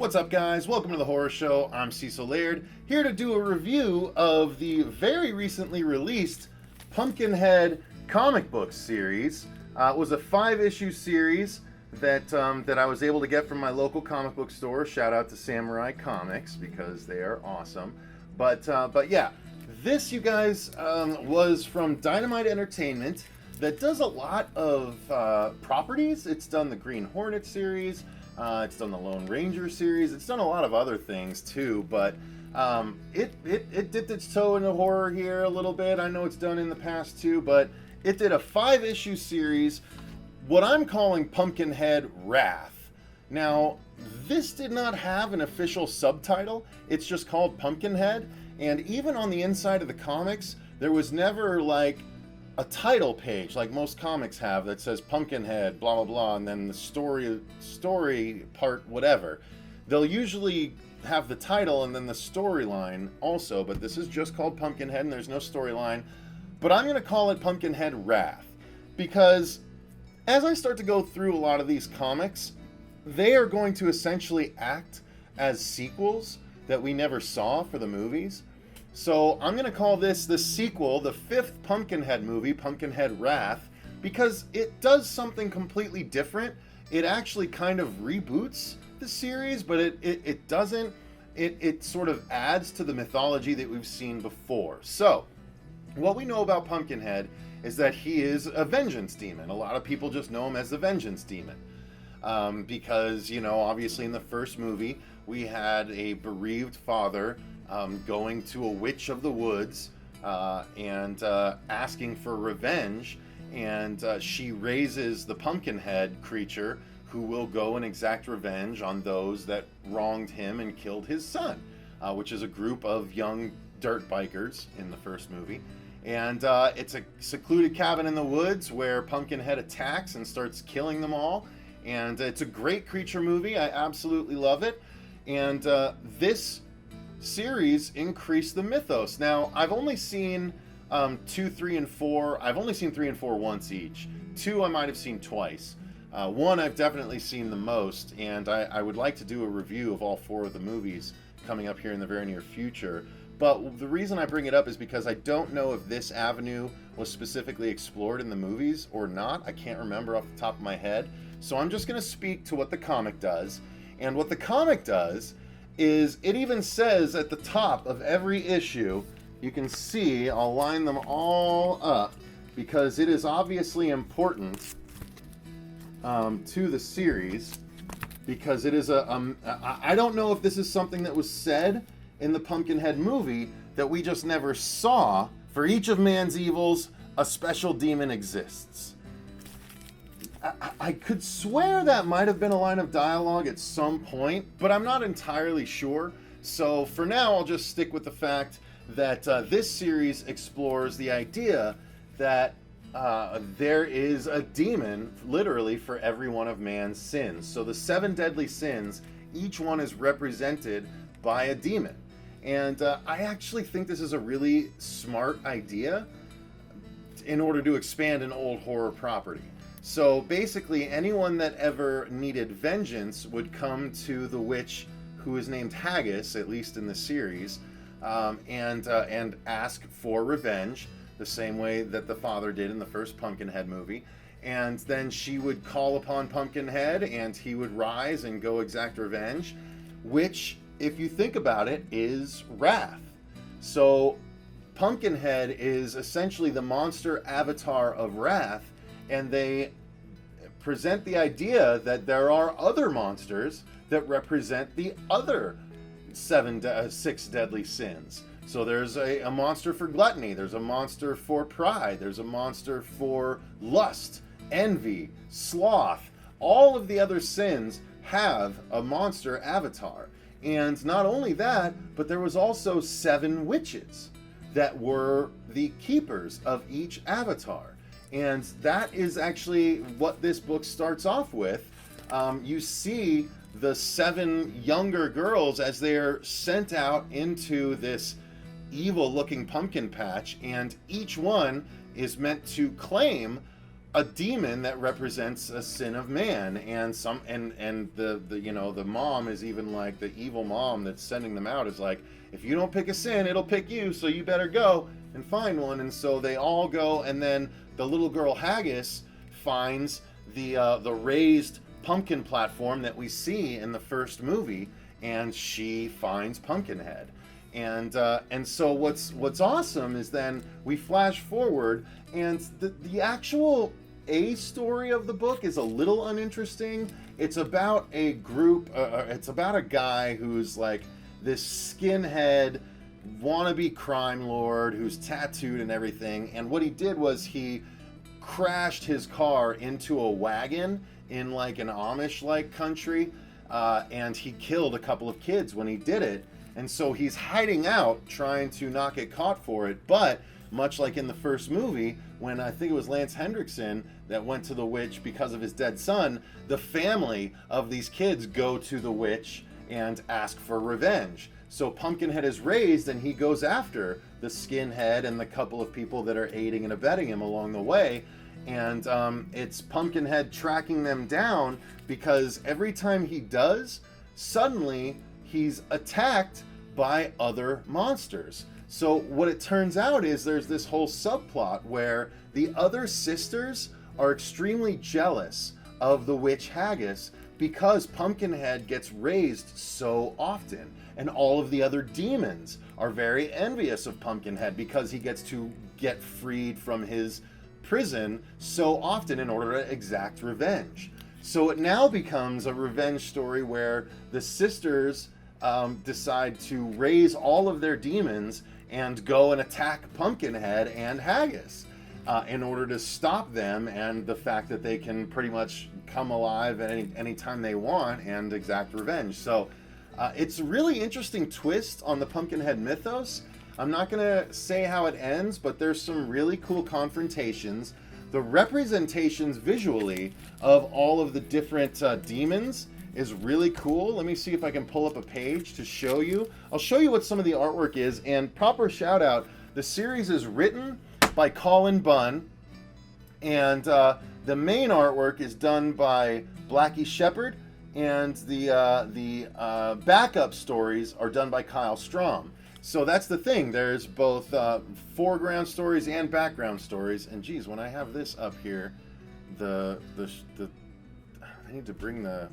What's up, guys? Welcome to the Horror Show. I'm Cecil Laird, here to do a review of the very recently released Pumpkinhead comic book series. It was a 5-issue series that I was able to get from my local comic book store. Shout out to Samurai Comics because they are awesome. But yeah, this, you guys, was from Dynamite Entertainment that does a lot of properties. It's done the Green Hornet series. It's done the Lone Ranger series. It's done a lot of other things too, but it dipped its toe into horror here a little bit. I know it's done in the past too, but it did a 5-issue series, what I'm calling Pumpkinhead Wrath. Now, this did not have an official subtitle. It's just called Pumpkinhead, and even on the inside of the comics, there was never like a title page like most comics have that says Pumpkinhead, blah blah blah, and then the story part, whatever. They'll usually have the title and then the storyline also, but this is just called Pumpkinhead and there's no storyline. But I'm going to call it Pumpkinhead Wrath because as I start to go through a lot of these comics, they are going to essentially act as sequels that we never saw for the movies. So I'm going to call this the sequel, the 5th Pumpkinhead movie, Pumpkinhead Wrath, because it does something completely different. It actually kind of reboots the series, but it doesn't. It sort of adds to the mythology that we've seen before. So what we know about Pumpkinhead is that he is a vengeance demon. A lot of people just know him as the Vengeance Demon. Because, you know, obviously in the first movie, we had a bereaved father going to a witch of the woods and asking for revenge, and she raises the Pumpkinhead creature who will go and exact revenge on those that wronged him and killed his son, which is a group of young dirt bikers in the first movie. And it's a secluded cabin in the woods where Pumpkinhead attacks and starts killing them all, and it's a great creature movie. I absolutely love it. And this series increased the mythos. Now, I've only seen 2, 3, and 4. I've only seen 3 and 4 once each. 2 I might have seen twice. 1 I've definitely seen the most, and I would like to do a review of all 4 of the movies coming up here in the very near future. But the reason I bring it up is because I don't know if this avenue was specifically explored in the movies or not. I can't remember off the top of my head. So I'm just going to speak to what the comic does. And what the comic does is it even says at the top of every issue, you can see, I'll line them all up because it is obviously important to the series, because it is I don't know if this is something that was said in the Pumpkinhead movie that we just never saw. For each of man's evils, a special demon exists. I could swear that might have been a line of dialogue at some point, but I'm not entirely sure. So for now, I'll just stick with the fact that this series explores the idea that there is a demon, literally, for every one of man's sins. So the 7 deadly sins, each one is represented by a demon. And I actually think this is a really smart idea in order to expand an old horror property. So basically, anyone that ever needed vengeance would come to the witch who is named Haggis, at least in the series, and ask for revenge, the same way that the father did in the first Pumpkinhead movie. And then she would call upon Pumpkinhead, and he would rise and go exact revenge, which, if you think about it, is wrath. So Pumpkinhead is essentially the monster avatar of wrath, and they present the idea that there are other monsters that represent the other 6 deadly sins. So there's a monster for gluttony, there's a monster for pride, there's a monster for lust, envy, sloth. All of the other sins have a monster avatar. And not only that, but there was also 7 witches that were the keepers of each avatar. And that is actually what this book starts off with. You see the 7 younger girls as they're sent out into this evil-looking pumpkin patch, and each one is meant to claim a demon that represents a sin of man, and the mom is even like, the evil mom that's sending them out is like, if you don't pick a sin, it'll pick you, so you better go and find one. And so they all go, and then the little girl Haggis finds the raised pumpkin platform that we see in the first movie, and she finds Pumpkinhead. And so what's awesome is then we flash forward, and the actual story of the book is a little uninteresting. It's about a group, it's about a guy who's like this skinhead wannabe crime lord who's tattooed and everything. And what he did was he crashed his car into a wagon in like an Amish-like country, and he killed a couple of kids when he did it. And so he's hiding out, trying to not get caught for it. But much like in the first movie, when I think it was Lance Hendrickson that went to the witch because of his dead son, the family of these kids go to the witch and ask for revenge. So Pumpkinhead is raised, and he goes after the skinhead and the couple of people that are aiding and abetting him along the way. And it's Pumpkinhead tracking them down, because every time he does, suddenly he's attacked by other monsters. So what it turns out is there's this whole subplot where the other sisters are extremely jealous of the witch Haggis because Pumpkinhead gets raised so often, and all of the other demons are very envious of Pumpkinhead because he gets to get freed from his prison so often in order to exact revenge. So it now becomes a revenge story where the sisters decide to raise all of their demons and go and attack Pumpkinhead and Haggis in order to stop them, and the fact that they can pretty much come alive at any time they want and exact revenge. So it's a really interesting twist on the Pumpkinhead mythos. I'm not going to say how it ends, but there's some really cool confrontations. The representations visually of all of the different demons is really cool. Let me see if I can pull up a page to show you. I'll show you what some of the artwork is, and proper shout out, the series is written by Colin Bunn, and the main artwork is done by Blackie Shepherd, and the backup stories are done by Kyle Strom. So that's the thing, there's both foreground stories and background stories. And geez, when I have this up here, I need to bring the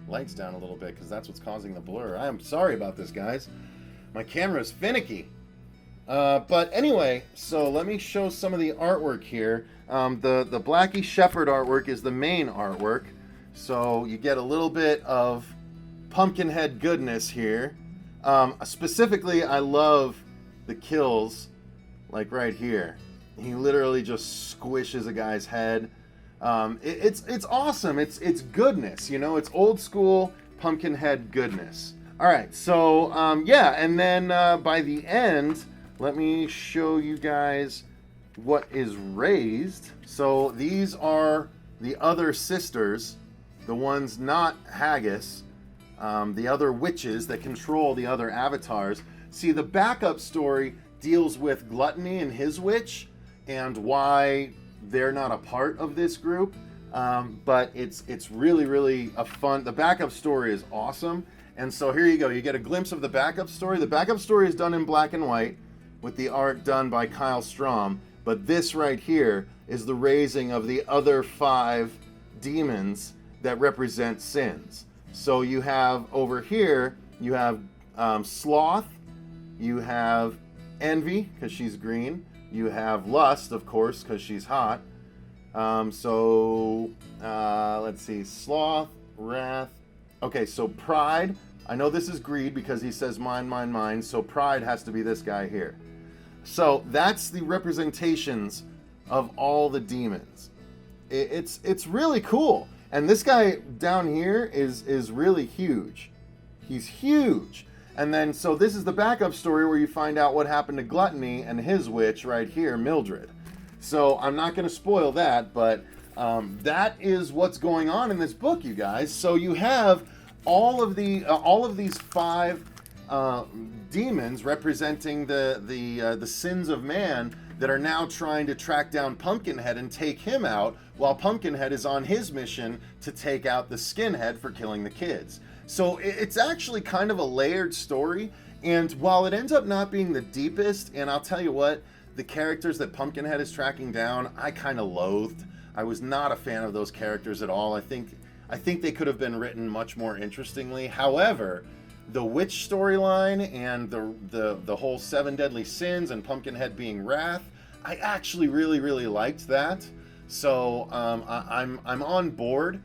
lights down a little bit because that's what's causing the blur. I am sorry about this, guys. My camera is finicky. But anyway, so let me show some of the artwork here. The Blackie Shepherd artwork is the main artwork. So you get a little bit of Pumpkinhead goodness here. Specifically, I love the kills, like right here. He literally just squishes a guy's head. It's awesome. It's goodness, you know. It's old school Pumpkinhead goodness. All right, so yeah, and then by the end, let me show you guys what is raised. So these are the other sisters, the ones not Haggis, the other witches that control the other avatars. See, the backup story deals with Gluttony and his witch and why they're not a part of this group, but it's really a fun. The backup story is awesome, and so here you go. You get a glimpse of the backup story. The backup story is done in black and white with the art done by Kyle Strom, but this right here is the raising of the other 5 demons that represent sins. So you have over here, you have Sloth, you have Envy because she's green, you have Lust, of course, because she's hot. Let's see, Sloth, Wrath. Okay, so Pride. I know this is Greed because he says mine, mine, mine. So Pride has to be this guy here. So that's the representations of all the demons. It's really cool. And this guy down here is really huge. He's huge. And then, so this is the backup story where you find out what happened to Gluttony and his witch right here, Mildred. So I'm not going to spoil that, but that is what's going on in this book, you guys. So you have all of these 5 demons representing the sins of man that are now trying to track down Pumpkinhead and take him out, while Pumpkinhead is on his mission to take out the skinhead for killing the kids. So it's actually kind of a layered story, and while it ends up not being the deepest, and I'll tell you what, the characters that Pumpkinhead is tracking down, I kind of loathed. I was not a fan of those characters at all. I think they could have been written much more interestingly. However, the witch storyline and the whole 7 deadly sins and Pumpkinhead being wrath, I actually really liked that. So I'm on board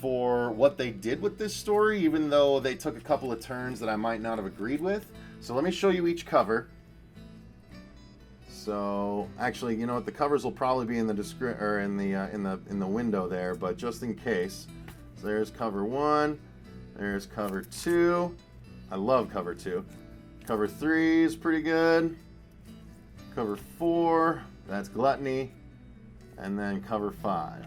for what they did with this story, even though they took a couple of turns that I might not have agreed with. So let me show you each cover. So actually, you know what, the covers will probably be in the in the window there, but just in case. So there's cover 1, there's cover 2. I love cover 2. Cover 3 is pretty good. Cover 4, that's Gluttony. And then cover 5.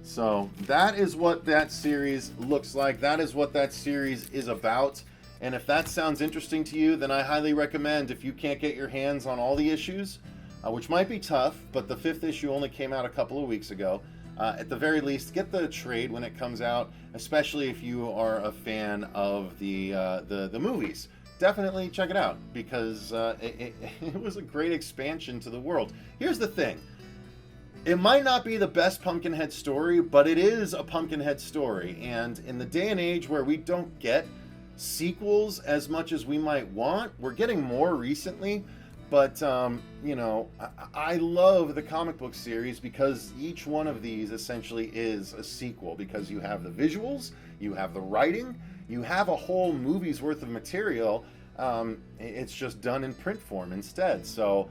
So that is what that series looks like. That is what that series is about. And if that sounds interesting to you, then I highly recommend, if you can't get your hands on all the issues, which might be tough, but the 5th issue only came out a couple of weeks ago. At the very least, get the trade when it comes out, especially if you are a fan of the movies. Definitely check it out, because it was a great expansion to the world. Here's the thing. It might not be the best Pumpkinhead story, but it is a Pumpkinhead story. And in the day and age where we don't get sequels as much as we might want, we're getting more recently. But, you know, I love the comic book series because each one of these essentially is a sequel, because you have the visuals, you have the writing, you have a whole movie's worth of material. It's just done in print form instead. So,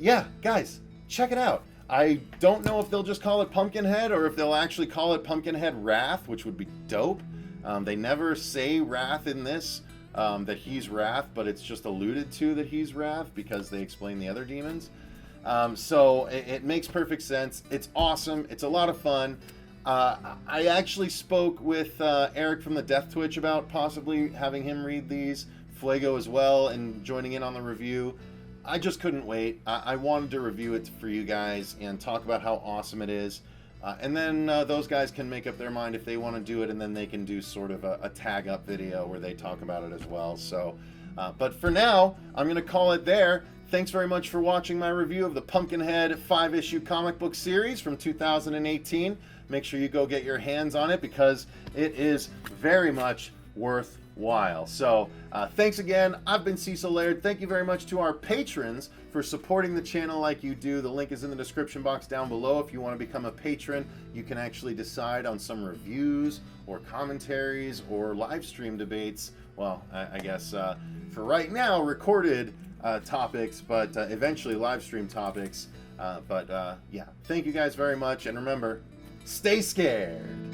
yeah, guys, check it out. I don't know if they'll just call it Pumpkinhead or if they'll actually call it Pumpkinhead Wrath, which would be dope. They never say Wrath in this. That he's Wrath, but it's just alluded to that he's Wrath because they explain the other demons. So it makes perfect sense. It's awesome. It's a lot of fun. I actually spoke with Eric from the Death Twitch about possibly having him read these, Fuego as well, and joining in on the review. I just couldn't wait. I wanted to review it for you guys and talk about how awesome it is. And then those guys can make up their mind if they want to do it, and then they can do sort of a tag up video where they talk about it as well. So, but for now, I'm going to call it there. Thanks very much for watching my review of the Pumpkinhead 5-issue comic book series from 2018. Make sure you go get your hands on it because it is very much worthwhile. So, thanks again. I've been Cecil Laird. Thank you very much to our patrons for supporting the channel like you do. The link is in the description box down below. If you want to become a patron, you can actually decide on some reviews or commentaries or live stream debates. Well, I guess for right now, recorded topics, but eventually live stream topics. Yeah, thank you guys very much. And remember, stay scared.